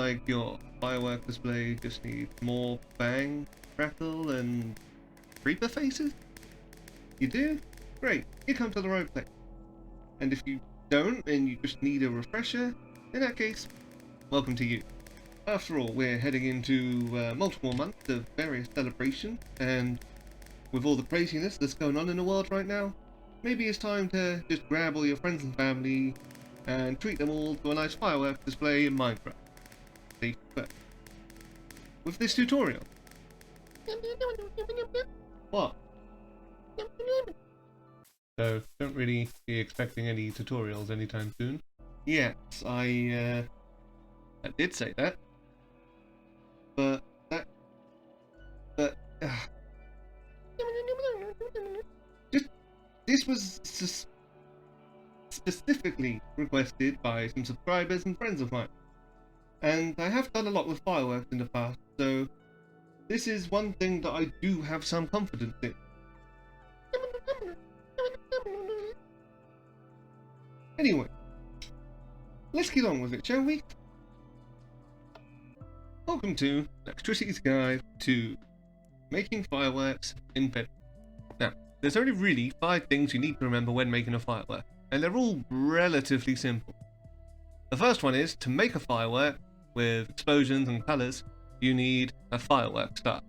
like your firework display just needs more bang, crackle, and creeper faces? You do? Great, you come to the right place. And if you don't, and you just need a refresher, in that case, welcome to you. After all, we're heading into multiple months of various celebrations, and with all the craziness that's going on in the world right now, maybe it's time to just grab all your friends and family and treat them all to a nice fireworks display in Minecraft. Safe bet. With this tutorial. What? So, don't really be expecting any tutorials anytime soon. Yes, I did say that. But this was specifically requested by some subscribers and friends of mine. And I have done a lot with fireworks in the past, so this is one thing that I do have some confidence in. Anyway, let's get on with it, shall we? Welcome to Lextricity's Guide to Making Fireworks in Bed. Now, there's only really 5 things you need to remember when making a firework, and they're all relatively simple. The first one is, to make a firework with explosions and colours, you need a firework star.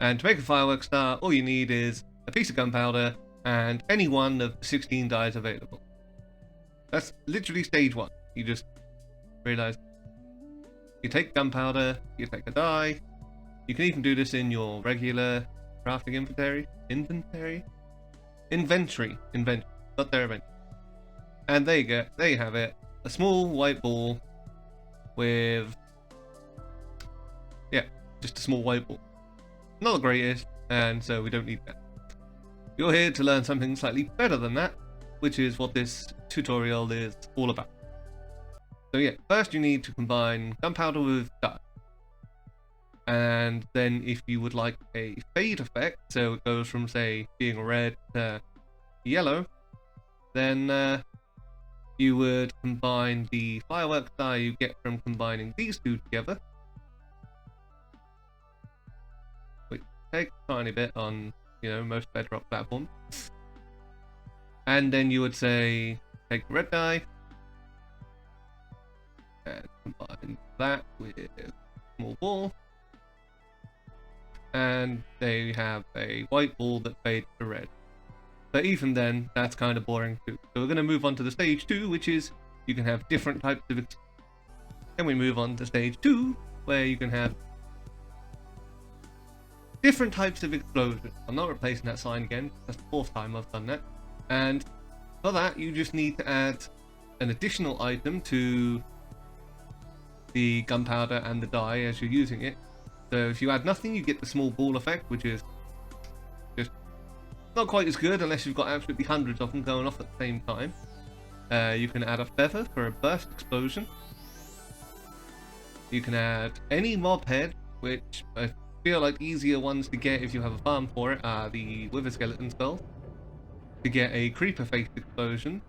And to make a firework star, all you need is a piece of gunpowder and any one of the 16 dyes available. That's literally stage 1. You just realise you take gunpowder, you take a dye. You can even do this in your regular crafting inventory. Not their inventory. And there you have it. A small white ball with, just a small white ball. Not the greatest, and so we don't need that. You're here to learn something slightly better than that, which is what this tutorial is all about. So yeah, first you need to combine gunpowder with dye. And then if you would like a fade effect, so it goes from, say, being red to yellow, then you would combine the firework dye you get from combining these two together. Which takes a tiny bit on, most bedrock platforms. And then you would say, take the red dye, and combine that with a small ball. And there you have a white ball that fades to red. But even then, that's kind of boring too. So we're going to move on to the stage 2, which is you can have different types of... Then we move on to stage 2, where you can have different types of explosions. I'm not replacing that sign again. That's the 4th time I've done that. And for that, you just need to add an additional item to the gunpowder and the dye as you're using it. So if you add nothing, you get the small ball effect, which is just not quite as good unless you've got absolutely hundreds of them going off at the same time. You can add a feather for a burst explosion. You can add any mob head, which I feel like easier ones to get if you have a farm for it are the wither skeleton skull. To get a creeper face explosion,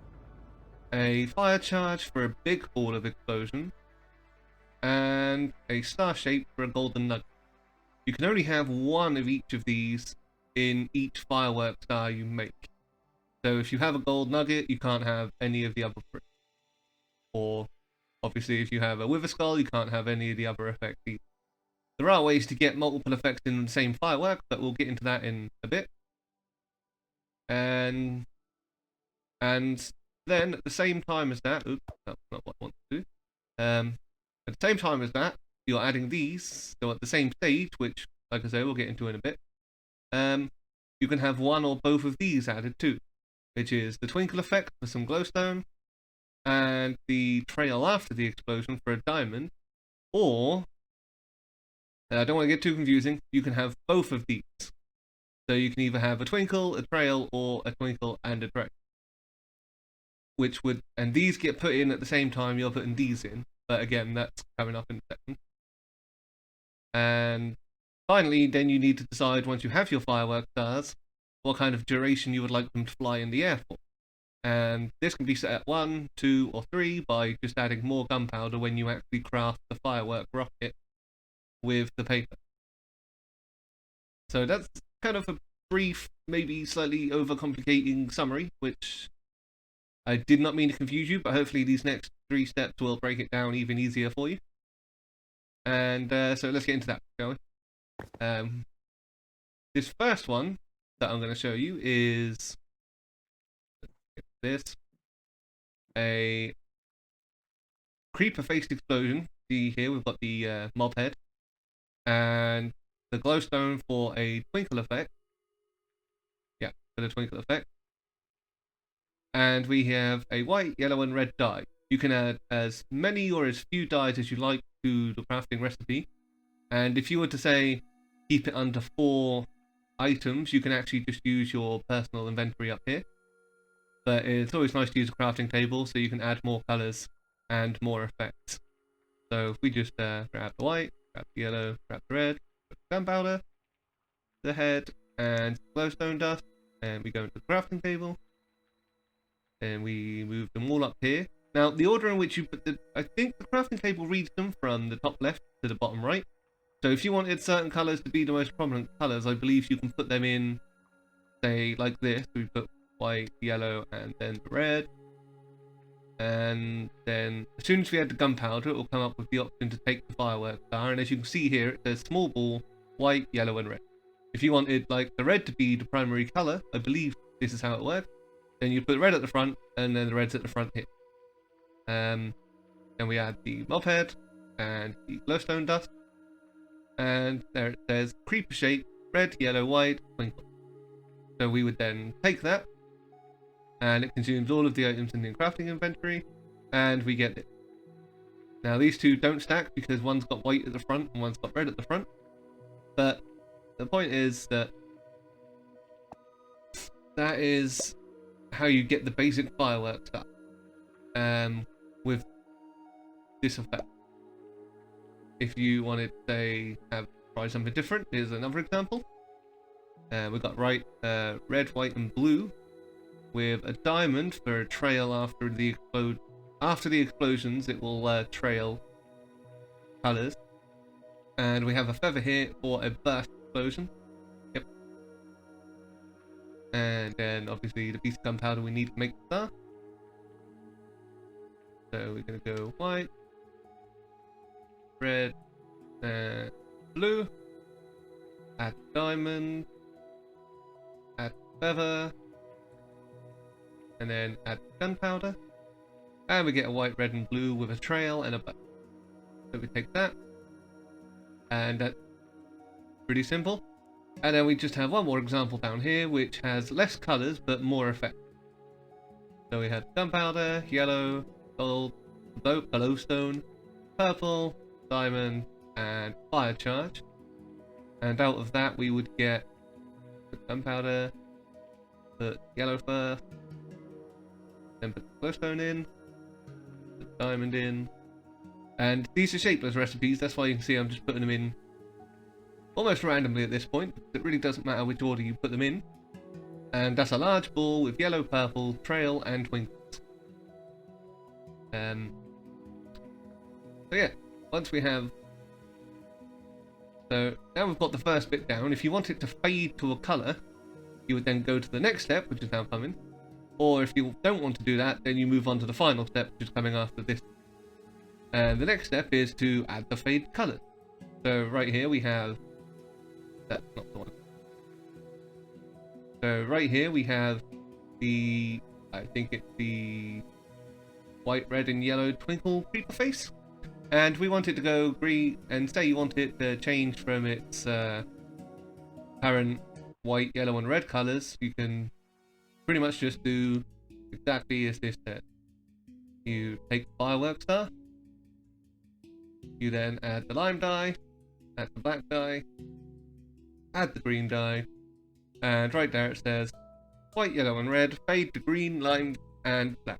a fire charge for a big ball of explosion, and a star shape for a golden nugget. You can only have one of each of these in each firework star you make. So if you have a gold nugget, you can't have any of the other 3. Or, obviously, if you have a wither skull, you can't have any of the other effects either. There are ways to get multiple effects in the same firework, but we'll get into that in a bit. And then at the same time as that, oops, that's not what I want to do. At the same time as that, you're adding these, so at the same stage, which, like I say, we'll get into in a bit, you can have one or both of these added too, which is the twinkle effect for some glowstone, and the trail after the explosion for a diamond, or, I don't want to get too confusing, you can have both of these. So you can either have a twinkle, a trail, or a twinkle and a trail. And these get put in at the same time you're putting these in. But again, that's coming up in a second. And finally, then you need to decide, once you have your firework stars, what kind of duration you would like them to fly in the air for. And this can be set at 1, 2, or 3 by just adding more gunpowder when you actually craft the firework rocket with the paper. So that's kind of a brief, maybe slightly overcomplicating summary, which I did not mean to confuse you, but hopefully these next 3 steps will break it down even easier for you. And so let's get into that, shall we? This first one that I'm going to show you is a creeper-faced explosion. See here, we've got the mob head, and the glowstone for a twinkle effect. Yeah, for the twinkle effect. And we have a white, yellow, and red dye. You can add as many or as few dyes as you like to the crafting recipe. And if you were to say keep it under 4 items, you can actually just use your personal inventory up here. But it's always nice to use a crafting table so you can add more colors and more effects. So if we just grab the white, grab the yellow, grab the red, grab the gunpowder, the head, and glowstone dust, and we go into the crafting table, and we move them all up here. Now, the order in which you put I think the crafting table reads them from the top left to the bottom right. So if you wanted certain colors to be the most prominent colors, I believe you can put them in, say, like this. We put white, yellow, and then the red. And then as soon as we add the gunpowder, it will come up with the option to take the firework star. And as you can see here, it says small ball, white, yellow, and red. If you wanted like the red to be the primary color, I believe this is how it works. Then you put red at the front, and then the red's at the front here. Then we add the mob head and the glowstone dust, and there it says creeper shape, red, yellow, white, twinkle. So we would then take that, and it consumes all of the items in the crafting inventory, and we get it. Now these two don't stack because one's got white at the front and one's got red at the front, but the point is that that is how you get the basic firework stuff with this effect. If you wanted to say try something different, here's another example. We've got red, white, and blue with a diamond for a trail after the explosions. It will trail colors, and we have a feather here for a burst explosion. Yep. And then obviously the piece of gunpowder we need to make the star. So we're gonna go white, red, and blue. Add diamond, add feather, and then add gunpowder, and we get a white, red, and blue with a trail and a button. So we take that, and that's pretty simple. And then we just have one more example down here, which has less colors but more effect. So we have gunpowder, yellow, gold, glowstone, purple, diamond, and fire charge. And out of that we would get the gunpowder, put yellow first, then put the glowstone in, put diamond in, and these are shapeless recipes. That's why you can see I'm just putting them in almost randomly at this point. It really doesn't matter which order you put them in. And that's a large ball with yellow, purple, trail, and twinkles. So yeah, once we have, so now we've got the first bit down. If you want it to fade to a color, you would then go to the next step, which is now coming. Or if you don't want to do that, then you move on to the final step, which is coming after this. And the next step is to add the fade color. So right here we have, that's not the one. So right here we have the, I think it's the white, red, and yellow twinkle creeper face. And we want it to go green, and say you want it to change from its current white, yellow, and red colors. You can pretty much just do exactly as this said. You take the firework star, you then add the lime dye, add the black dye, add the green dye, and right there it says white, yellow, and red, fade to green, lime, and black.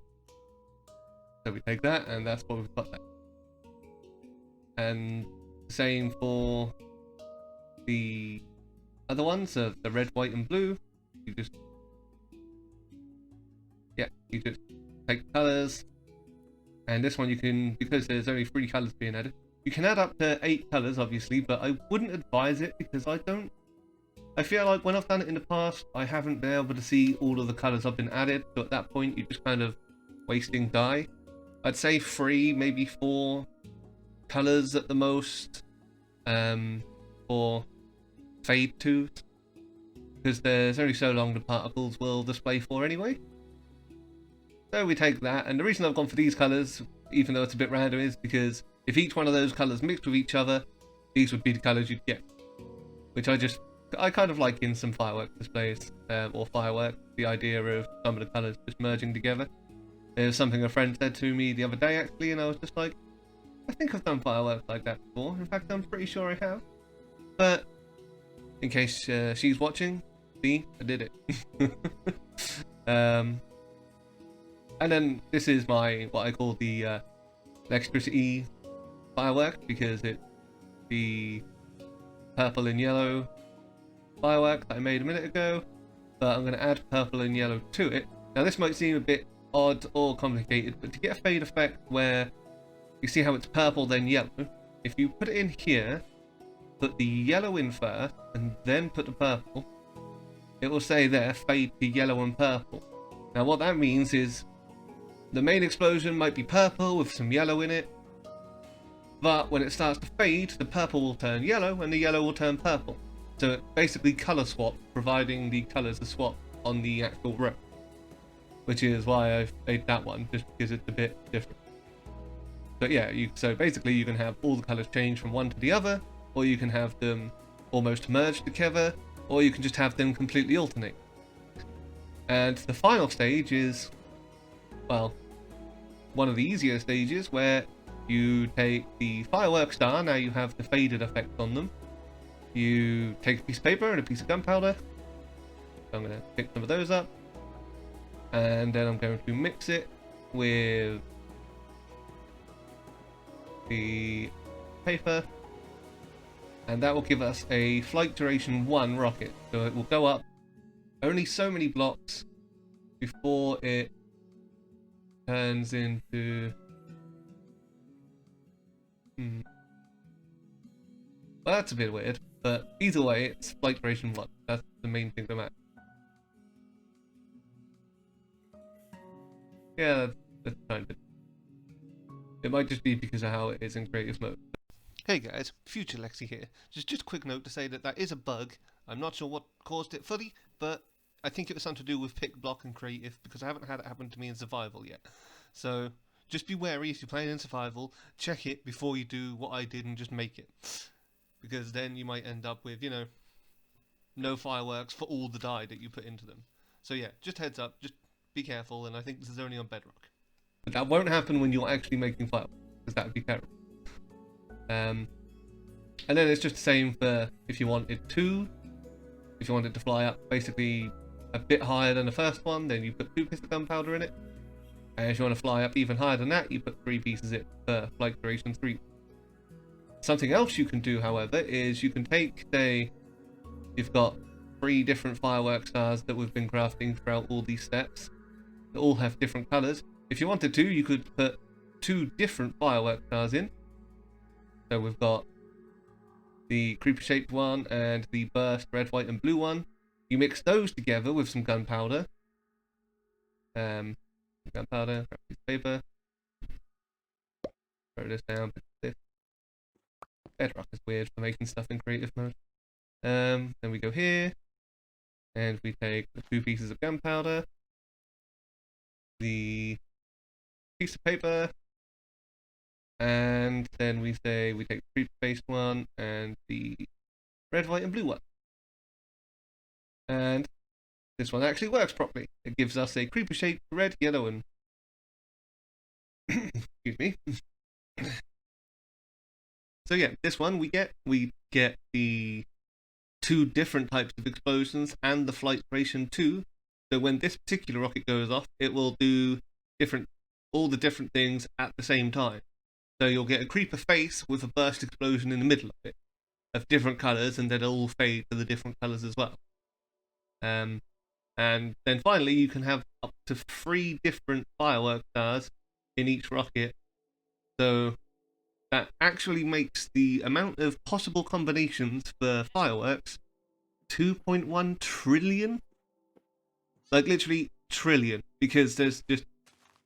So we take that, and that's what we've got there. And same for the other ones, the red, white, and blue. You just yeah, you just take colors, and this one you can, because there's only 3 colors being added, you can add up to 8 colors, obviously, but I wouldn't advise it because I feel like when I've done it in the past, I haven't been able to see all of the colors I've been added, so at that point you're just kind of wasting dye. I'd say 3, maybe 4 colors at the most, for fade twos, because there's only so long the particles will display for anyway. So we take that, and the reason I've gone for these colors, even though it's a bit random, is because if each one of those colors mixed with each other, these would be the colors you'd get, which I kind of like in some firework displays, or fireworks, the idea of some of the colors just merging together. It was something a friend said to me the other day actually, and I was just like, I think I've done fireworks like that before. In fact, I'm pretty sure I have. But in case she's watching, see, I did it. And then this is my, what I call the Lextricity firework, because it's the purple and yellow firework that I made a minute ago, but I'm going to add purple and yellow to it. Now this might seem a bit odd or complicated, but to get a fade effect where you see how it's purple then yellow, if you put it in here, put the yellow in first and then put the purple, it will say there fade to yellow and purple. Now what that means is the main explosion might be purple with some yellow in it, but when it starts to fade, the purple will turn yellow and the yellow will turn purple. So it basically color swap, providing the colors are swapped on the actual row, which is why I've made that one, just because it's a bit different. But yeah, so basically you can have all the colors change from one to the other, or you can have them almost merge together, or you can just have them completely alternate. And the final stage is, well, one of the easier stages, where you take the firework star. Now you have the faded effect on them. You take a piece of paper and a piece of gunpowder. So I'm going to pick some of those up, and then I'm going to mix it with the paper, and that will give us a flight duration 1 rocket. So it will go up only so many blocks before it turns into well, that's a bit weird, but either way it's flight duration 1. That's the main thing that matters. Yeah, that's kind of, it might just be because of how it is in creative mode. Hey guys, future Lexi here. Just a quick note to say that that is a bug. I'm not sure what caused it fully, but I think it was something to do with pick, block, and creative, because I haven't had it happen to me in survival yet. So just be wary if you're playing in survival. Check it before you do what I did and just make it, because then you might end up with, you know, no fireworks for all the dye that you put into them. So yeah, just heads up, just be careful, and I think this is only on Bedrock. But that won't happen when you're actually making fireworks, because that would be terrible. And then it's just the same for if you wanted to fly up basically a bit higher than the first one, then you put 2 pieces of gunpowder in it. And if you want to fly up even higher than that, you put 3 pieces in per flight duration 3. Something else you can do, however, is you can take, say, you've got 3 different firework stars that we've been crafting throughout all these steps. They all have different colors. If you wanted to, you could put 2 different firework stars in. So we've got the creeper shaped one and the burst red, white and blue one. You mix those together with some gunpowder. Gunpowder, grab a piece of paper. Throw this down, put this. Bedrock is weird for making stuff in creative mode. Then we go here, and we take the 2 pieces of gunpowder, the piece of paper, and then we say we take the creeper-based one and the red, white and blue one. And this one actually works properly. It gives us a creeper-shaped red, yellow and excuse me. So yeah, this one we get the 2 different types of explosions and the flight duration 2. So when this particular rocket goes off, it will do all the different things at the same time. So you'll get a creeper face with a burst explosion in the middle of it, of different colours, and then it'll all fade to the different colours as well. And then finally you can have up to 3 different firework stars in each rocket. So that actually makes the amount of possible combinations for fireworks 2.1 trillion. Like literally trillion, because there's just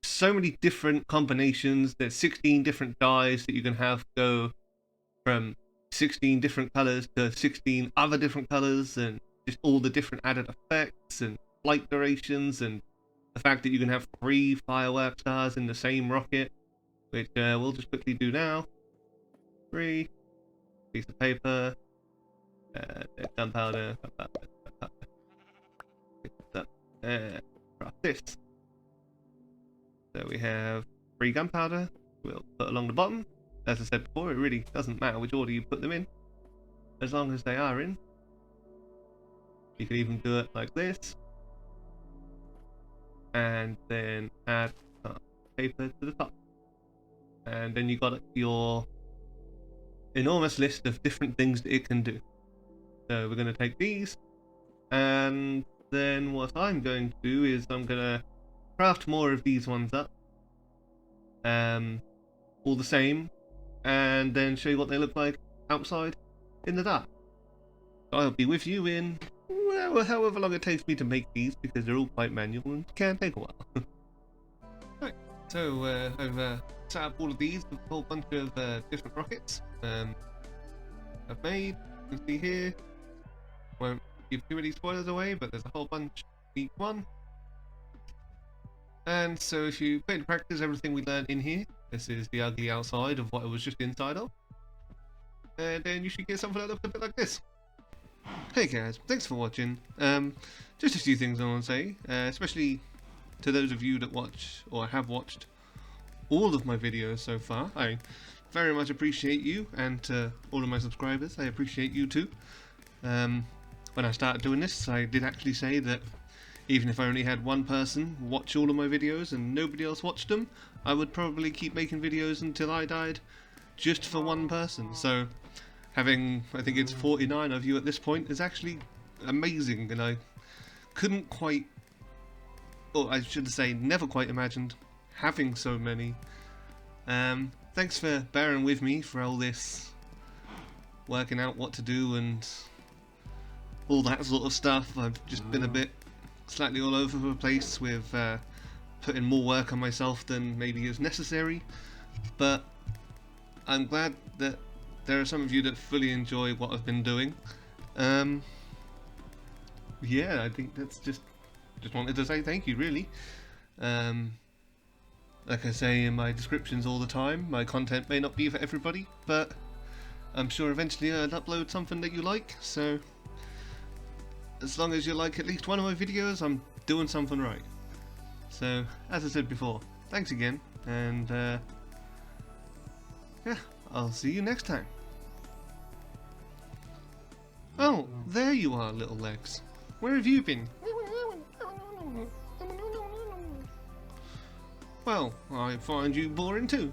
so many different combinations. There's 16 different dyes that you can have go from 16 different colors to 16 other different colors, and just all the different added effects and flight durations, and the fact that you can have 3 firework stars in the same rocket, which we'll just quickly do now. 3 piece of paper, gunpowder, craft this. So we have 3 gunpowder, we'll put along the bottom. As I said before, it really doesn't matter which order you put them in, as long as they are in. You can even do it like this, and then add paper to the top. And then you got your enormous list of different things that it can do. So we're going to take these, and then what I'm going to do is I'm going to craft more of these ones up, all the same, and then show you what they look like outside in the dark. I'll be with you in, well, however long it takes me to make these, because they're all quite manual and can take a while. Right, so I've set up all of these with a whole bunch of different rockets I've made. You can see here, won't give too many spoilers away, but there's a whole bunch in each one. And so if you put into practice everything we learned in here, this is the ugly outside of what it was just inside of, and then you should get something that looks a bit like this. Hey guys, thanks for watching. Just a few things I want to say, especially to those of you that watch or have watched all of my videos so far. I very much appreciate you, and to all of my subscribers, I appreciate you too. When I started doing this, I did actually say that even if I only had one person watch all of my videos and nobody else watched them, I would probably keep making videos until I died, just for one person. So having, I think it's 49 of you at this point, is actually amazing, and I couldn't quite, or I should say never quite imagined having so many. Thanks for bearing with me for all this working out what to do and all that sort of stuff. I've just been a bit slightly all over the place with putting more work on myself than maybe is necessary, but I'm glad that there are some of you that fully enjoy what I've been doing. Yeah, I think that's just wanted to say thank you, really. Like I say in my descriptions all the time, my content may not be for everybody, but I'm sure eventually I'll upload something that you like, so as long as you like at least one of my videos, I'm doing something right. So, as I said before, thanks again, and yeah, I'll see you next time. Oh, there you are, little Lex. Where have you been? Well, I find you boring too.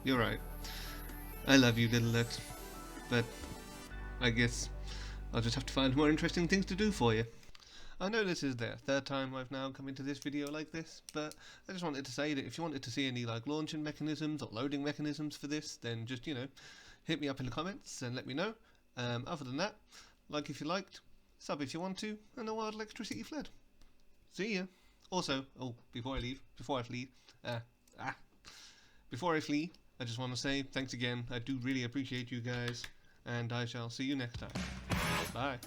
You're right. I love you, little Lex. But I guess I'll just have to find more interesting things to do for you. I know this is the 3rd time I've now come into this video like this, but I just wanted to say that if you wanted to see any like launching mechanisms or loading mechanisms for this, then just, you know, hit me up in the comments and let me know. Other than that, like if you liked, sub if you want to, and the wild Lextricity fled. See ya. Also, oh, before I flee, I just want to say thanks again. I do really appreciate you guys, and I shall see you next time. Bye.